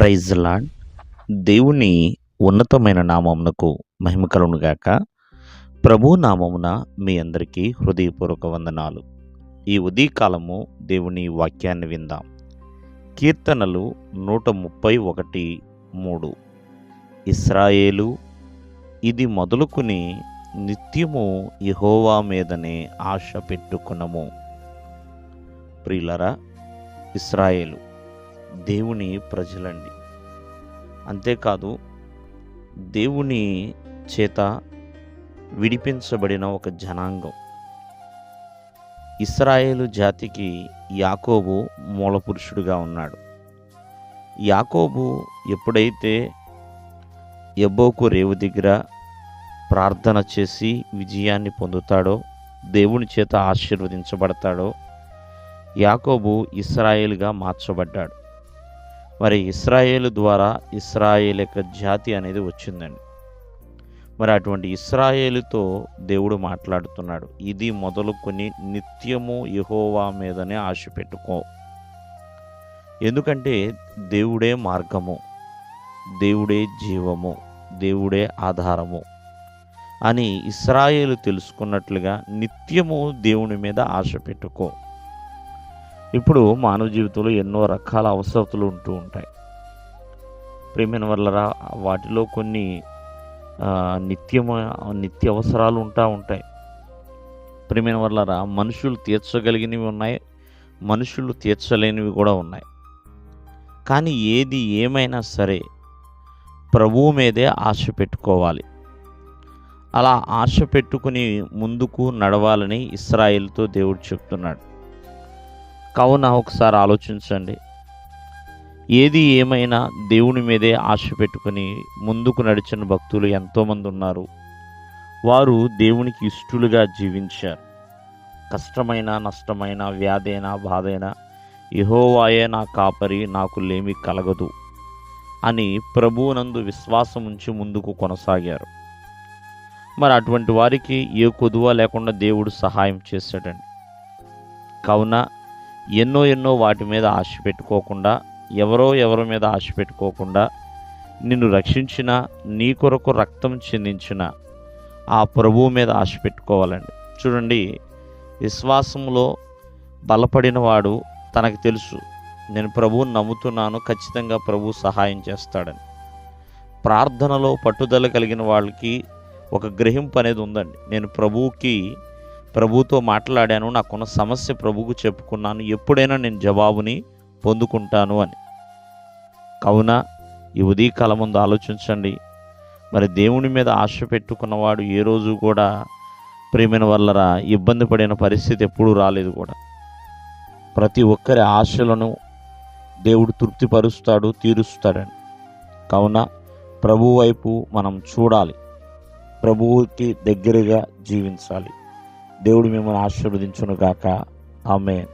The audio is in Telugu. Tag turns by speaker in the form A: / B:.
A: Praise lord. దేవుని ఉన్నతమైన నామమునకు మహిమ కలుగును గాక. ప్రభు నామమున మీ అందరికీ హృదయపూర్వక వందనాలు. ఈ ఉదయకాలము దేవుని వాక్యాన్ని విందాం. కీర్తనలు 131:3. ఇశ్రాయేలు, ఇది మొదలుకొని నిత్యము యెహోవా మీదనే ఆశ పెట్టుకునము. ప్రియులరా, ఇశ్రాయేలు దేవుని ప్రజలండి. అంతేకాదు, దేవుని చేత విడిపించబడిన ఒక జనాంగం. ఇశ్రాయేలు జాతికి యాకోబు మూలపురుషుడుగా ఉన్నాడు. యాకోబు ఎప్పుడైతే యబ్బోకు రేవు దగ్గర ప్రార్థన చేసి విజయాన్ని పొందుతాడో, దేవుని చేత ఆశీర్వదించబడతాడో, యాకోబు ఇశ్రాయేలుగా మార్చబడ్డాడు. మరి ఇశ్రాయేలు ద్వారా ఇశ్రాయేల్ యొక్క జాతి అనేది వచ్చిందండి. మరి అటువంటి ఇశ్రాయేలుతో దేవుడు మాట్లాడుతున్నాడు. ఇది మొదలుకొని నిత్యము యెహోవా మీదనే ఆశ పెట్టుకో. ఎందుకంటే దేవుడే మార్గము, దేవుడే జీవము, దేవుడే ఆధారము అని ఇశ్రాయేలు తెలుసుకున్నట్లుగా నిత్యము దేవుని మీద ఆశ పెట్టుకో. ఇప్పుడు మానవ జీవితంలో ఎన్నో రకాల అవసరతలు ఉంటూ ఉంటాయి. ప్రియమైన వాళ్ళరా, వాటిలో కొన్ని నిత్య అవసరాలు ఉంటాయి. ప్రియమైన వాళ్ళరా, మనుషులు తీర్చగలిగినవి ఉన్నాయి, మనుషులు తీర్చలేనివి కూడా ఉన్నాయి. కానీ ఏది ఏమైనా సరే ప్రభువు మీదే ఆశ పెట్టుకోవాలి. అలా ఆశ పెట్టుకుని ముందుకు నడవాలని ఇశ్రాయేలుతో దేవుడు చెప్తున్నాడు. కావున ఒకసారి ఆలోచించండి. ఏది ఏమైనా దేవుని మీదే ఆశ పెట్టుకుని ముందుకు నడిచిన భక్తులు ఎంతోమంది ఉన్నారు. వారు దేవునికి ఇష్టలుగా జీవించారు. కష్టమైన, నష్టమైన, వ్యాధైన, బాధైన యెహోవాయే నా కాపరి, నాకు లేమి కలగదు అని ప్రభువునందు విశ్వాసం ఉంచి ముందుకు కొనసాగారు. మరి అటువంటి వారికి ఏ కొదువ లేకుండా దేవుడు సహాయం చేశాడండి. కావున ఎన్నో వాటి మీద ఆశ పెట్టుకోకుండా, ఎవరి మీద ఆశ పెట్టుకోకుండా, నిన్ను రక్షించిన, నీ కొరకు రక్తం చెందించిన ఆ ప్రభువు మీద ఆశ పెట్టుకోవాలండి. చూడండి, విశ్వాసంలో బలపడిన వాడు తనకు తెలుసు, నేను ప్రభువుని నమ్ముతున్నాను, ఖచ్చితంగా ప్రభువు సహాయం చేస్తాడని. ప్రార్థనలో పట్టుదల కలిగిన వాళ్ళకి ఒక గ్రహింపు అనేది ఉందండి. నేను ప్రభువుతో మాట్లాడాను, నాకున్న సమస్య ప్రభువుకు చెప్పుకున్నాను, ఎప్పుడైనా నేను జవాబుని పొందుకుంటాను అని. కావున ఈ ఉదయకాలం ముందు ఆలోచించండి. మరి దేవుని మీద ఆశ పెట్టుకున్నవాడు ఏ రోజు కూడా, ప్రియమైన వల్లరా, ఇబ్బంది పడిన పరిస్థితి ఎప్పుడూ రాలేదు కూడా. ప్రతి ఒక్కరి ఆశలను దేవుడు తృప్తిపరుస్తాడు, తీరుస్తాడని. కావున ప్రభువు వైపు మనం చూడాలి, ప్రభువుకి దగ్గరగా జీవించాలి. దేవుడు మిమ్మల్ని ఆశీర్వదించును గాక. ఆమేన్.